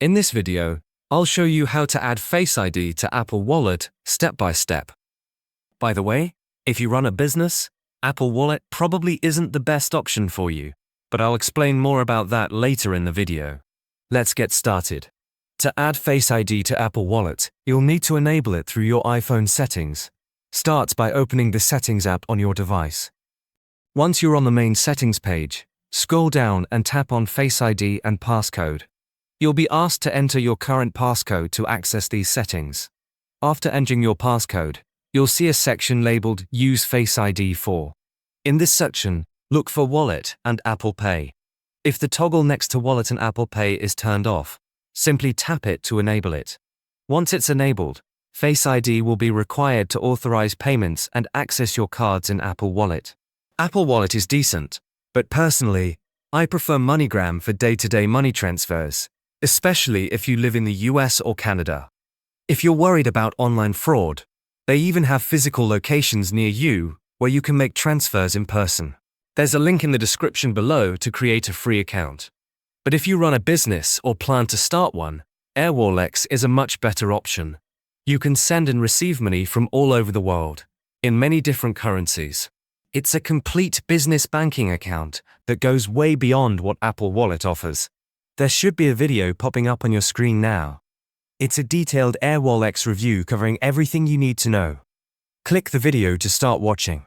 In this video, I'll show you how to add Face ID to Apple Wallet step by step. By the way, if you run a business, Apple Wallet probably isn't the best option for you, but I'll explain more about that later in the video. Let's get started. To add Face ID to Apple Wallet, you'll need to enable it through your iPhone settings. Start by opening the Settings app on your device. Once you're on the main settings page, scroll down and tap on Face ID and passcode. You'll be asked to enter your current passcode to access these settings. After entering your passcode, you'll see a section labeled Use Face ID for. In this section, look for Wallet and Apple Pay. If the toggle next to Wallet and Apple Pay is turned off, simply tap it to enable it. Once it's enabled, Face ID will be required to authorize payments and access your cards in Apple Wallet. Apple Wallet is decent, but personally, I prefer MoneyGram for day-to-day money transfers, especially if you live in the US or Canada. If you're worried about online fraud, they even have physical locations near you where you can make transfers in person. There's a link in the description below to create a free account. But if you run a business or plan to start one, AirWallex is a much better option. You can send and receive money from all over the world, in many different currencies. It's a complete business banking account that goes way beyond what Apple Wallet offers. There should be a video popping up on your screen now. It's a detailed AirWallex review covering everything you need to know. Click the video to start watching.